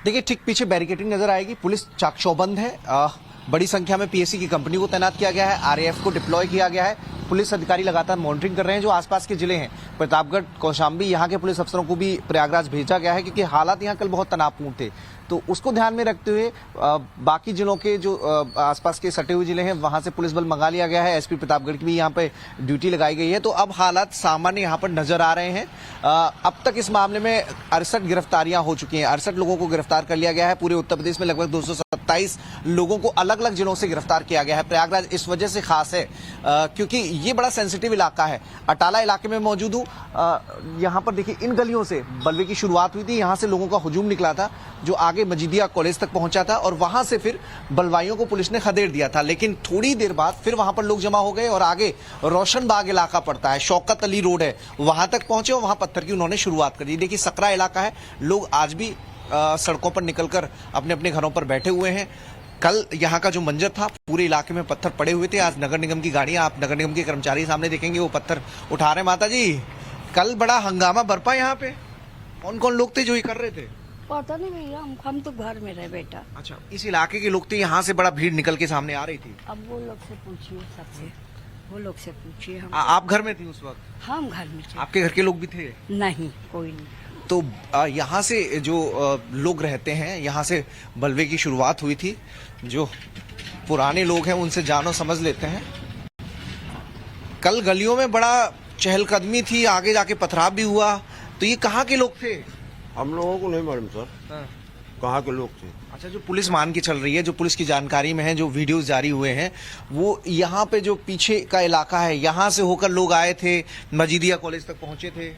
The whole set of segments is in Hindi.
देखिए ठीक पीछे बैरिकेडिंग नजर आएगी, पुलिस चाक चौबंद है। बड़ी संख्या में पीएससी की कंपनी को तैनात किया गया है, आरएएफ को डिप्लॉय किया गया है। पुलिस अधिकारी लगातार मॉनिटरिंग कर रहे हैं। जो आसपास के जिले हैं प्रतापगढ़, कौशाम्बी, यहाँ के पुलिस अफसरों को भी प्रयागराज भेजा गया है क्योंकि हालात यहाँ कल बहुत तनावपूर्ण थे। तो उसको ध्यान में रखते हुए बाकी जिलों के जो आसपास के सटे हुए जिले हैं वहां से पुलिस बल मंगा लिया गया है। एसपी प्रतापगढ़ की भी यहाँ पे ड्यूटी लगाई गई है। तो अब हालात सामान्य यहाँ पर नजर आ रहे हैं। अब तक इस मामले में 68 गिरफ्तारियां हो चुकी हैं। 68 लोगों को गिरफ्तार कर लिया गया है। पूरे उत्तर प्रदेश में लगभग 227 लोगों को अलग अलग जिलों से गिरफ्तार किया गया है। प्रयागराज इस वजह से खास है क्योंकि ये बड़ा सेंसिटिव इलाका है। अटाला इलाके में मौजूद हूँ। यहाँ पर देखिए इन गलियों से बलवे की शुरुआत हुई थी। यहाँ से लोगों का हुजूम निकला था जो आगे मजीदिया कॉलेज तक पहुंचा था और वहां से फिर बलवाइयों को पुलिस ने खदेड़ दिया था। लेकिन थोड़ी देर बाद फिर वहां पर लोग जमा हो गए और आगे रोशन बाग इलाका पड़ता है, शौकत अली रोड है, वहां तक पहुंचे और वहां पत्थर की उन्होंने शुरुआत कर दी। देखिए सकरा इलाका है, लोग आज भी सड़कों पर निकलकर अपने अपने घरों पर बैठे हुए हैं। कल यहाँ का जो मंजर था, पूरे इलाके में पत्थर पड़े हुए थे। आज नगर निगम की गाड़ियां, आप नगर निगम के कर्मचारी सामने देखेंगे वो पत्थर उठा रहे हैं। माता जी, कल बड़ा हंगामा बरपा यहाँ पे, कौन कौन लोग थे जो ये कर रहे थे? पता नहीं भैया, हम तो घर में रहे बेटा। अच्छा, इस इलाके के लोग थे, यहाँ से बड़ा भीड़ निकल के सामने आ रही थी। अब वो लोग से पूछिए, सबसे वो लोग से पूछिए। हम आप घर में थी उस वक्त? हम घर में थे। आपके घर के लोग भी थे? नहीं, कोई नहीं। तो यहाँ से जो लोग रहते हैं, यहाँ से बलवे की शुरुआत हुई थी। जो पुराने लोग हैं उनसे जानो समझ लेते हैं। कल गलियों में बड़ा चहलकदमी थी, आगे जाके पथराव भी हुआ। तो ये कहाँ के लोग थे? हम लोगों को नहीं मालूम सर। हाँ। कहाँ के लोग थे? अच्छा, जो पुलिस मान के चल रही है, जो पुलिस की जानकारी में है, जो वीडियोस जारी हुए हैं, वो यहाँ पे जो पीछे का इलाका है, यहाँ से होकर लोग आए थे, मजीदिया कॉलेज तक पहुंचे थे।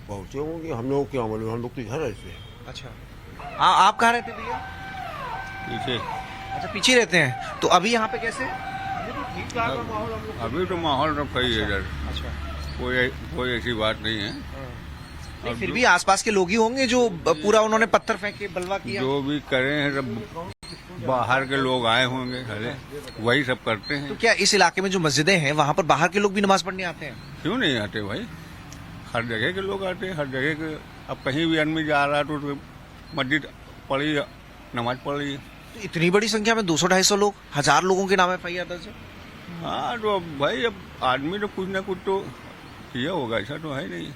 पहुँचे होंगे, हम लोग क्या मालूम, हम लोग तो घर ऐसे। अच्छा, आप कहाँ रहते भैया? पीछे। अच्छा, पीछे रहते हैं। तो अभी यहाँ पे कैसे? अभी तो माहौल तो सही है इधर। अच्छा, कोई ऐसी बात नहीं है। नहीं, फिर भी आसपास के लोग ही होंगे जो पूरा उन्होंने पत्थर फेंके, बलवा किया। जो भी करे हैं सब बाहर के लोग आए होंगे, खड़े वही सब करते हैं। तो क्या इस इलाके में जो मस्जिदें हैं वहाँ पर बाहर के लोग भी नमाज पढ़ने आते हैं? क्यों नहीं आते भाई, हर जगह के लोग आते हैं, हर जगह के। अब कहीं भी आदमी जा रहा है तो मस्जिद पढ़ी, नमाज पढ़ी। तो इतनी बड़ी संख्या में 200-250 लोग, 1000 लोगों के नाम FIR दर्ज है। हाँ तो भाई अब आदमी तो कुछ ना कुछ तो किया होगा, ऐसा तो है नहीं।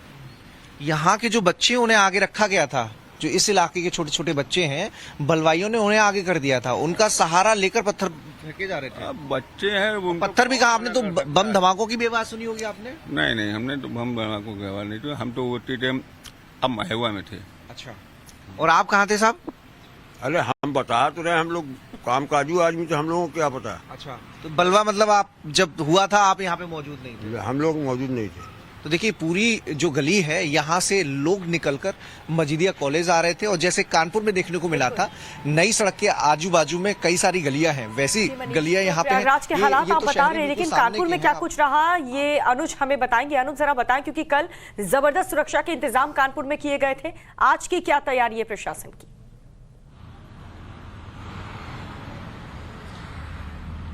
यहाँ के जो बच्चे उन्हें आगे रखा गया था, जो इस इलाके के छोटे छोटे बच्चे हैं, बलवाइयों ने उन्हें आगे कर दिया था। उनका सहारा लेकर पत्थर फेंके जा रहे थे। अब बच्चे हैं, पत्थर भी कहा आपने तो बम धमाकों की भी आवाज सुनी होगी आपने? नहीं, हमने तो बम धमाकों की आवाज नहीं थी। हम तो उसी टाइम अब महेवा में थे। अच्छा, और आप कहाँ थे साहब? अरे हम बता तो रहे, हम लोग काम काजू आदमी तो हम लोगों को क्या पता। अच्छा, तो बलवा मतलब आप जब हुआ था आप यहाँ पे मौजूद नहीं थे? हम लोग मौजूद नहीं थे। तो देखिए पूरी जो गली है, यहाँ से लोग निकलकर मजीदिया कॉलेज आ रहे थे और जैसे कानपुर में देखने को मिला था, नई सड़क के आजू बाजू में कई सारी गलियां हैं, वैसी गलियां यहाँ पे हैं। प्रयागराज के हालात आप बता रहे हैं, लेकिन कानपुर में क्या आप कुछ रहा ये अनुज हमें बताएंगे। अनुज जरा बताएं, क्योंकि कल जबरदस्त सुरक्षा के इंतजाम कानपुर में किए गए थे, आज की क्या तैयारी है प्रशासन की?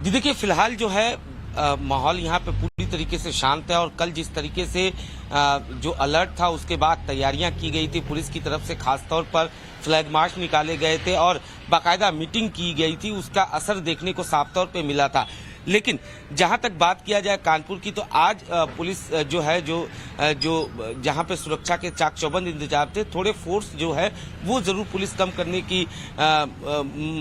जी देखिए, फिलहाल जो है माहौल यहाँ पे पूरी तरीके से शांत है और कल जिस तरीके से जो अलर्ट था उसके बाद तैयारियां की गई थी पुलिस की तरफ से, खासतौर पर फ्लैग मार्च निकाले गए थे और बाकायदा मीटिंग की गई थी, उसका असर देखने को साफ तौर पे मिला था। लेकिन जहां तक बात किया जाए कानपुर की, तो आज पुलिस जो है जो जहां पे सुरक्षा के चाक चौबंद इंतजाम थे, थोड़े फोर्स जो है वो जरूर पुलिस कम करने की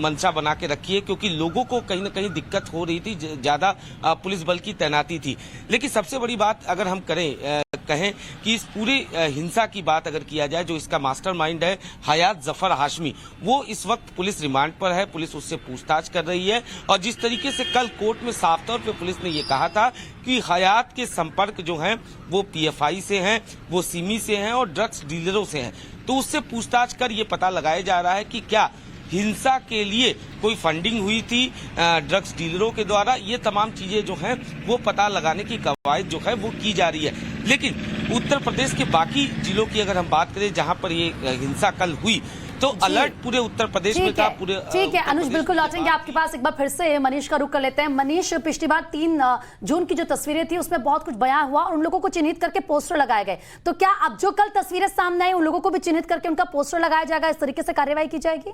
मंशा बना के रखी है, क्योंकि लोगों को कहीं ना कहीं दिक्कत हो रही थी, ज्यादा पुलिस बल की तैनाती थी। लेकिन सबसे बड़ी बात अगर हम कहें कि इस पूरी हिंसा की बात अगर किया जाए, जो इसका मास्टरमाइंड है हयात जफर हाशमी, वो इस वक्त पुलिस रिमांड पर है, पुलिस उससे पूछताछ कर रही है। और जिस तरीके से कल कोर्ट में साफ तौर पे पुलिस ने ये कहा था कि हयात के संपर्क जो हैं वो PFI से हैं, वो सिमी से हैं और ड्रग्स डीलरों से हैं, तो उससे पूछताछ कर ये पता लगाया जा रहा है कि क्या हिंसा के लिए कोई फंडिंग हुई थी ड्रग्स डीलरों के द्वारा। ये तमाम चीजें जो हैं वो पता लगाने की कवायद जो है वो की जा रही है। लेकिन उत्तर प्रदेश के बाकी जिलों की अगर हम बात करें जहां पर ये हिंसा कल हुई, तो अलर्ट पूरे उत्तर प्रदेश में था। पूरे ठीक है अनुज, बिल्कुल लौटेंगे आपके पास। एक बार फिर से मनीष का रुख कर लेते हैं। मनीष, पिछली बार 3 जून की जो तस्वीरें थी उसमें बहुत कुछ बयां हुआ और उन लोगों को चिन्हित करके पोस्टर लगाए गए, तो क्या अब जो कल तस्वीरें सामने आई उन लोगों को भी चिन्हित करके उनका पोस्टर लगाया जाएगा, इस तरीके से कार्रवाई की जाएगी?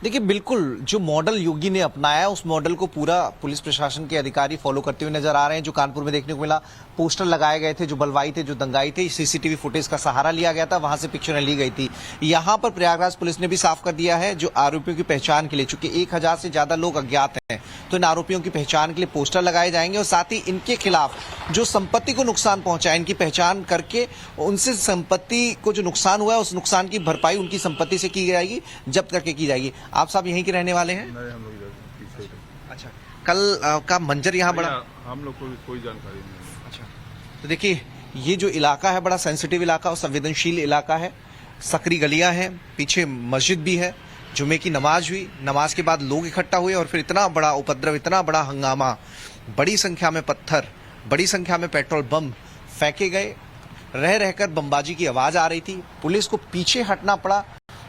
देखिए बिल्कुल जो मॉडल योगी ने अपनाया उस मॉडल को पूरा पुलिस प्रशासन के अधिकारी फॉलो करते हुए नजर आ रहे हैं। जो कानपुर में देखने को मिला, पोस्टर लगाए गए थे, जो बलवाई थे, जो दंगाई थे, सीसीटीवी फुटेज का सहारा लिया गया था, वहां से पिक्चरें ली गई थी। यहाँ पर प्रयागराज पुलिस ने भी साफ कर दिया है जो आरोपियों की पहचान के लिए, चूंकि 1000 से ज्यादा लोग अज्ञात हैं, तो इन आरोपियों की पहचान के लिए पोस्टर लगाए जाएंगे और साथ ही इनके खिलाफ जो संपत्ति को नुकसान पहुंचा है इनकी पहचान करके उनसे संपत्ति को जो नुकसान हुआ है उस नुकसान की भरपाई उनकी संपत्ति से की जाएगी, जब्त करके की जाएगी। आप सब यहीं के रहने वाले हैं? नहीं, हम लोग इधर पीछे थे। अच्छा, कल का मंजर यहाँ बड़ा, हम लोग को भी कोई जानकारी नहीं। अच्छा, तो देखिए ये जो इलाका है बड़ा सेंसिटिव इलाका और संवेदनशील इलाका है। सकरी गलियां हैं, पीछे मस्जिद भी है, जुमे की नमाज हुई, नमाज के बाद लोग इकट्ठा हुए और फिर इतना बड़ा उपद्रव, इतना बड़ा हंगामा, बड़ी संख्या में पत्थर, बड़ी संख्या में पेट्रोल बम फेंके गए, रह रहकर बमबाजी की आवाज आ रही थी। पुलिस को पीछे हटना पड़ा,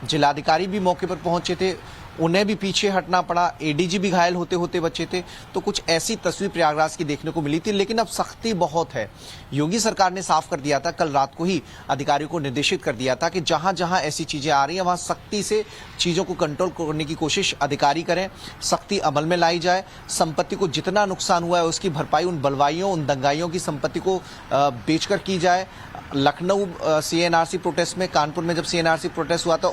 जिलाधिकारी भी मौके पर पहुंचे थे, उन्हें भी पीछे हटना पड़ा, एडीजी भी घायल होते होते बचे थे। तो कुछ ऐसी तस्वीर प्रयागराज की देखने को मिली थी। लेकिन अब सख्ती बहुत है। योगी सरकार ने साफ कर दिया था, कल रात को ही अधिकारियों को निर्देशित कर दिया था कि जहां जहां ऐसी चीजें आ रही हैं वहां सख्ती से चीजों को कंट्रोल करने की कोशिश अधिकारी करें, सख्ती अमल में लाई जाए। संपत्ति को जितना नुकसान हुआ है उसकी भरपाई उन बलवाइयों, उन दंगाइयों की संपत्ति को बेचकर की जाए। लखनऊ सीएनआरसी प्रोटेस्ट में, कानपुर में जब सीएनआरसी प्रोटेस्ट हुआ था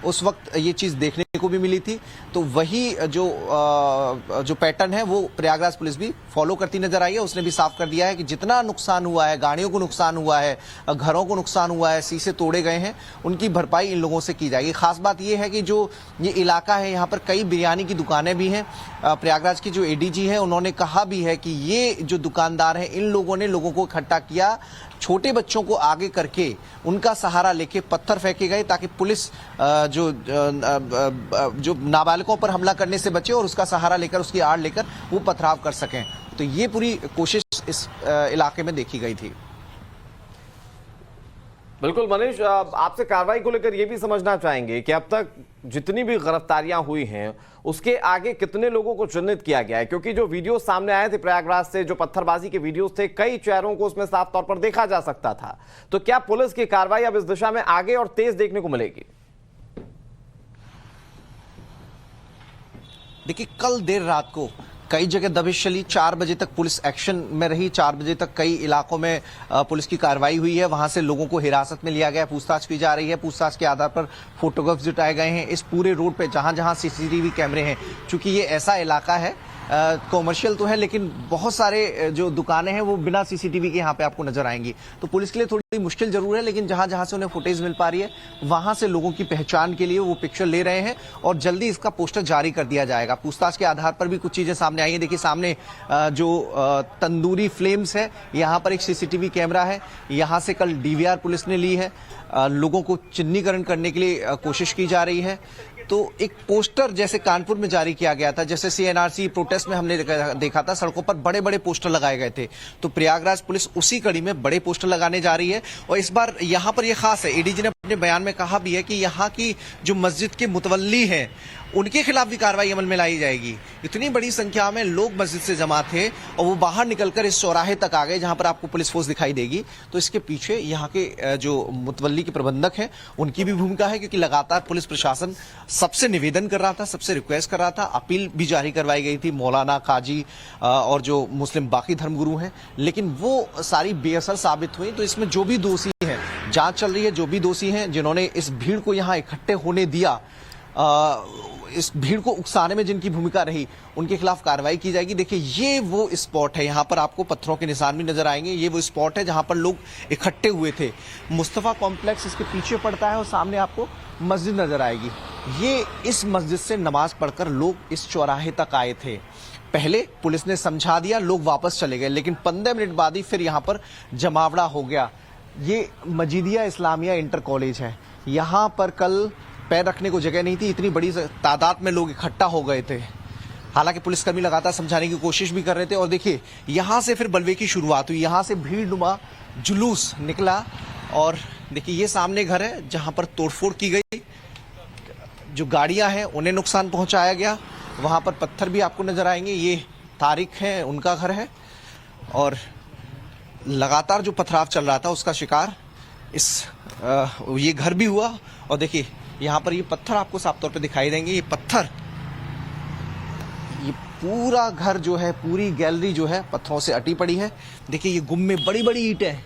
उस वक्त ये चीज देखने को भी मिली थी। तो वही जो पैटर्न है वो प्रयागराज पुलिस भी फॉलो करती नजर आई है। उसने भी साफ कर दिया है कि जितना नुकसान हुआ है, गाड़ियों को नुकसान हुआ है, घरों को नुकसान हुआ है, शीशे तोड़े गए हैं, उनकी भरपाई इन लोगों से की जाएगी। खास बात यह है कि जो ये इलाका है यहाँ पर कई बिरयानी की दुकानें भी हैं। प्रयागराज की जो एडीजी है उन्होंने कहा भी है कि ये जो दुकानदार हैं इन लोगों ने लोगों को इकट्ठा किया, छोटे बच्चों को आगे करके उनका सहारा लेके पत्थर फेंके गए ताकि पुलिस जो नाबालिगों पर हमला करने से बचे और उसका सहारा लेकर, उसकी आड़ लेकर वो पथराव कर सकें। तो ये पूरी कोशिश इस इलाके में देखी गई थी। बिल्कुल मनीष, आपसे कार्रवाई को लेकर ये भी समझना चाहेंगे कि अब तक जितनी भी गिरफ्तारियां हुई हैं उसके आगे कितने लोगों को चिन्हित किया गया है? क्योंकि जो वीडियो सामने आए थे प्रयागराज से, जो पत्थरबाजी के वीडियोस थे, कई चेहरों को उसमें साफ तौर पर देखा जा सकता था। तो क्या पुलिस की कार्रवाई अब इस दिशा में आगे और तेज देखने को मिलेगी? देखिए कल देर रात को कई जगह दबिश चली, 4 बजे तक पुलिस एक्शन में रही। 4 बजे तक कई इलाकों में पुलिस की कार्रवाई हुई है। वहां से लोगों को हिरासत में लिया गया, पूछताछ की जा रही है। पूछताछ के आधार पर फोटोग्राफ्स जुटाए गए हैं। इस पूरे रोड पे जहां जहां सीसीटीवी कैमरे हैं, चूंकि ये ऐसा इलाका है कॉमर्शियल तो है लेकिन बहुत सारे जो दुकानें हैं वो बिना सीसीटीवी के यहाँ पे आपको नजर आएंगी। तो पुलिस के लिए थोड़ी मुश्किल जरूर है, लेकिन जहां जहां से उन्हें फुटेज मिल पा रही है वहां से लोगों की पहचान के लिए वो पिक्चर ले रहे हैं और जल्दी इसका पोस्टर जारी कर दिया जाएगा। पूछताछ के आधार पर भी कुछ चीजें सामने आई है। देखिए सामने जो तंदूरी फ्लेम्स है, यहाँ पर एक सीसीटीवी कैमरा है, यहाँ से कल डीवीआर पुलिस ने ली है। लोगों को चिन्हीकरण करने के लिए कोशिश की जा रही है। तो एक पोस्टर जैसे कानपुर में जारी किया गया था, जैसे सीएनआरसी प्रोटेस्ट में हमने देखा था सड़कों पर बड़े बड़े पोस्टर लगाए गए थे, तो प्रयागराज पुलिस उसी कड़ी में बड़े पोस्टर लगाने जा रही है। और इस बार यहाँ पर यह खास है, एडीजी ने अपने बयान में कहा भी है कि यहाँ की जो मस्जिद के मुतवल्ली हैं उनके खिलाफ भी कार्रवाई अमल में लाई जाएगी। इतनी बड़ी संख्या में लोग मस्जिद से जमा थे और वो बाहर निकलकर इस चौराहे तक आ गए जहां पर आपको पुलिस फोर्स दिखाई देगी। तो इसके पीछे यहाँ के जो मुतवल्ली के प्रबंधक हैं उनकी भी भूमिका है, क्योंकि लगातार पुलिस प्रशासन सबसे निवेदन कर रहा था, सबसे रिक्वेस्ट कर रहा था। अपील भी जारी करवाई गई थी मौलाना, काजी और जो मुस्लिम बाकी धर्मगुरु हैं, लेकिन वो सारी बेअसर साबित हुई। तो इसमें जो भी दोषी हैं, जांच चल रही है, जो भी दोषी हैं जिन्होंने इस भीड़ को यहाँ इकट्ठे होने दिया, इस भीड़ को उकसाने में जिनकी भूमिका रही, उनके खिलाफ कार्रवाई की जाएगी। देखिए ये वो स्पॉट है, यहाँ पर आपको पत्थरों के निशान भी नजर आएंगे। ये वो स्पॉट है जहाँ पर लोग इकट्ठे हुए थे। मुस्तफा कॉम्प्लेक्स इसके पीछे पड़ता है और सामने आपको मस्जिद नजर आएगी। ये इस मस्जिद से नमाज पढ़कर लोग इस चौराहे तक आए थे। पहले पुलिस ने समझा दिया, लोग वापस चले गए, लेकिन 15 मिनट बाद ही फिर यहाँ पर जमावड़ा हो गया। ये मजीदिया इस्लामिया इंटर कॉलेज है। यहाँ पर कल पैर रखने को जगह नहीं थी, इतनी बड़ी तादाद में लोग इकट्ठा हो गए थे। हालांकि पुलिसकर्मी लगातार समझाने की कोशिश भी कर रहे थे। और देखिए यहाँ से फिर बलवे की शुरुआत हुई, यहाँ से भीड़ नुमा जुलूस निकला। और देखिए ये सामने घर है जहाँ पर तोड़फोड़ की गई, जो गाड़ियां हैं उन्हें नुकसान पहुंचाया गया। वहां पर पत्थर भी आपको नजर आएंगे। ये तारिक है, उनका घर है। और लगातार जो पथराव चल रहा था उसका शिकार ये घर भी हुआ। और देखिए यहाँ पर ये पत्थर आपको साफ तौर पे दिखाई देंगे। ये पत्थर, ये पूरा घर जो है, पूरी गैलरी जो है पत्थरों से अटी पड़ी है। देखिए ये गुम में बड़ी बड़ी ईंटें,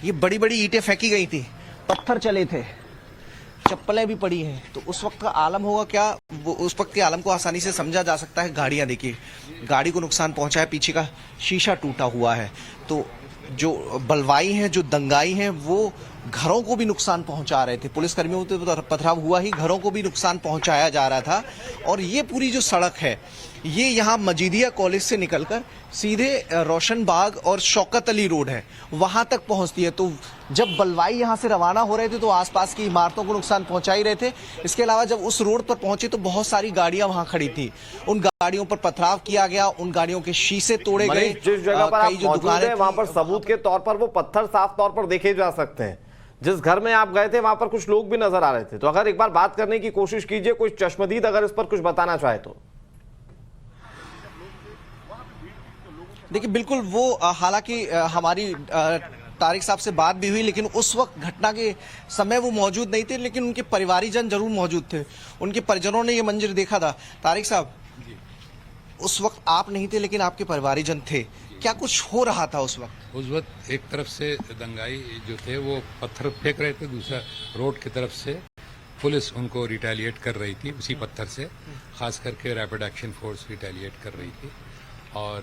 ये बड़ी बड़ी ईंटें फेंकी गई थी, पत्थर चले थे, चप्पलें भी पड़ी हैं। तो उस वक्त का आलम होगा क्या, वो उस वक्त के आलम को आसानी से समझा जा सकता है। गाड़ियां देखिए, गाड़ी को नुकसान पहुंचा है, पीछे का शीशा टूटा हुआ है। तो जो बलवाई हैं, जो दंगाई हैं, वो घरों को भी नुकसान पहुंचा रहे थे। पुलिसकर्मियों को तो पथराव हुआ ही, घरों को भी नुकसान पहुंचाया जा रहा था। और ये पूरी जो सड़क है, ये यहाँ मजीदिया कॉलेज से निकलकर सीधे रोशन बाग और शौकत अली रोड है, वहां तक पहुंचती है। तो जब बलवाई यहाँ से रवाना हो रहे थे तो आसपास की इमारतों को नुकसान पहुंचा ही रहे थे। इसके अलावा जब उस रोड पर पहुंचे तो बहुत सारी गाड़ियां वहां खड़ी थी, उन गाड़ियों पर पथराव किया गया, उन गाड़ियों के शीशे तोड़े गए। जिस जगह पर आप कई जो मौजूद दुकानें हैं, वहां पर सबूत के तौर पर वो पत्थर साफ तौर पर देखे जा सकते हैं। जिस घर में आप गए थे वहां पर कुछ लोग भी नजर आ रहे थे। तो अगर एक बार बात करने की कोशिश कीजिए, कोई चश्मदीद अगर इस पर कुछ बताना चाहे तो। देखिए बिल्कुल वो हालांकि हमारी तारिक साहब से बात भी हुई, लेकिन उस वक्त घटना के समय वो मौजूद नहीं थे, लेकिन उनके परिवारीजन जरूर मौजूद थे। उनके परिजनों ने ये मंजर देखा था। तारिक साहब, उस वक्त आप नहीं थे लेकिन आपके परिवारीजन थे, क्या कुछ हो रहा था उस वक्त? उस वक्त एक तरफ से दंगाई जो थे वो पत्थर फेंक रहे थे, दूसरा रोड की तरफ से पुलिस उनको रिटेलिएट कर रही थी उसी पत्थर से, खास करके रैपिड एक्शन फोर्स रिटेलिएट कर रही थी और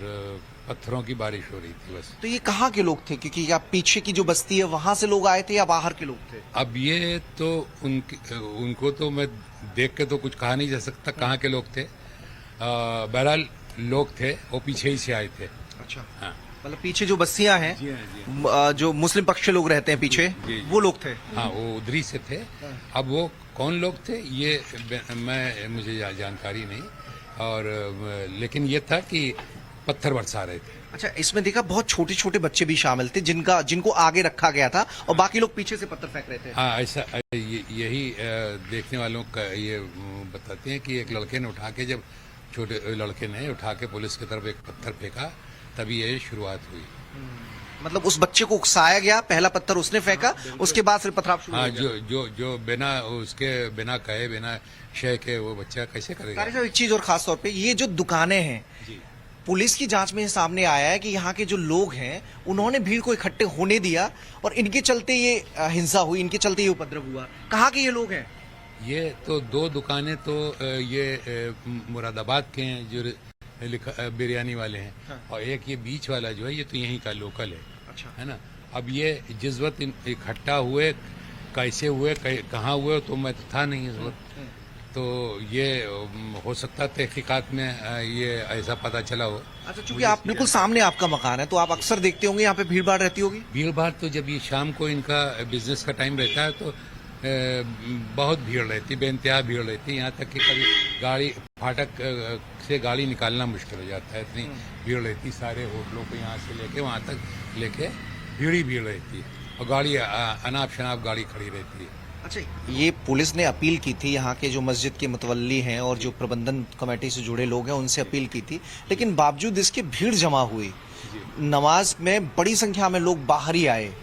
पत्थरों की बारिश हो रही थी बस। तो ये कहाँ के लोग थे, क्योंकि आप पीछे की जो बस्ती है वहां से लोग आए थे या बाहर के लोग थे? अब ये तो उनको तो मैं देख के तो कुछ कहा नहीं जा सकता कहाँ के लोग थे। बहरहाल लोग थे, वो पीछे ही से आए थे। अच्छा, हाँ, मतलब पीछे जो बस्तियां हैं, जो मुस्लिम पक्ष के लोग रहते हैं पीछे, वो लोग थे? हाँ, वो उधरी से थे। अब वो कौन लोग थे ये मुझे जानकारी नहीं, और लेकिन ये था कि पत्थर बरसा रहे थे। अच्छा, इसमें देखा बहुत छोटे छोटे बच्चे भी शामिल थे जिनको आगे रखा गया था और बाकी लोग पीछे से पत्थर फेंक रहे थे। हाँ, ऐसा यही देखने वालों का ये बताते हैं कि एक लड़के ने उठा के, जब छोटे लड़के ने उठा के पुलिस की तरफ एक पत्थर फेंका, तभी ये शुरुआत हुई। मतलब उस बच्चे को उकसाया गया, पहला पत्थर उसने फेंका, उसके बाद फिर पथराव शुरू हो गया। जो बिना कहे बिना शय के वो बच्चा कैसे करेगा? एक चीज और खास तौर पे, ये जो दुकानें हैं, पुलिस की जांच में सामने आया है कि यहाँ के जो लोग हैं उन्होंने भीड़ को इकट्ठे होने दिया और इनके चलते ये हिंसा हुई, इनके चलते ये उपद्रव हुआ। कहाँ के ये लोग हैं? ये तो दो दुकानें तो ये मुरादाबाद के हैं जो बिरयानी वाले हैं। हाँ। और एक ये बीच वाला जो है ये तो यहीं का लोकल है। अच्छा, है ना। अब ये जिस वक्त इकट्ठा हुए, कैसे हुए, कहाँ हुए, तो मैं तो था नहीं इस वक्त। तो ये हो सकता तहकीकात में ये ऐसा पता चला हो। अच्छा, चूंकि आप बिल्कुल सामने आपका मकान है तो आप अक्सर देखते होंगे यहाँ पे भीड़ भाड़ रहती होगी? भीड़ भाड़ तो जब ये शाम को इनका बिजनेस का टाइम रहता है तो बहुत भीड़ रहती, बेइंतहा भीड़ रहती। यहाँ तक कि कभी गाड़ी फाटक से गाड़ी निकालना मुश्किल हो जाता है, इतनी भीड़ रहती। सारे होटलों को यहाँ से लेके वहाँ तक लेके भीड़ ही भीड़ रहती है और गाड़ी अनाप शनाप गाड़ी खड़ी रहती है। अच्छा, ये पुलिस ने अपील की थी, यहाँ के जो मस्जिद के मुतवल्ली हैं और जो प्रबंधन कमेटी से जुड़े लोग हैं उनसे अपील की थी, लेकिन बावजूद इसके भीड़ जमा हुई। नमाज में बड़ी संख्या में लोग बाहर ही आए।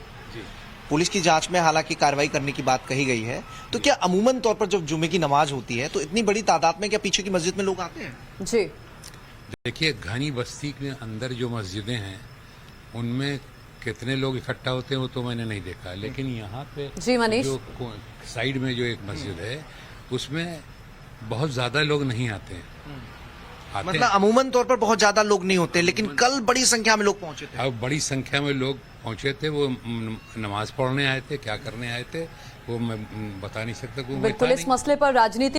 पुलिस की जांच में हालांकि कार्रवाई करने की बात कही गई है, तो क्या अमूमन तौर पर जब जुमे की नमाज होती है तो इतनी बड़ी तादाद में क्या पीछे की मस्जिद में लोग आते हैं? जी देखिए, घनी बस्ती के अंदर जो मस्जिदें हैं उनमें कितने लोग इकट्ठा होते हैं वो तो मैंने नहीं देखा, लेकिन यहाँ पे जी मनीष, जो साइड में जो एक मस्जिद है उसमें बहुत ज्यादा लोग नहीं आते हैं। मतलब अमूमन तौर पर बहुत ज्यादा लोग नहीं होते, लेकिन कल बड़ी संख्या में लोग पहुंचे थे। अब बड़ी संख्या में लोग पहुंचे थे, वो नमाज पढ़ने आए थे, क्या करने आए थे वो मैं बता नहीं सकता। बिल्कुल इस मसले पर राजनीति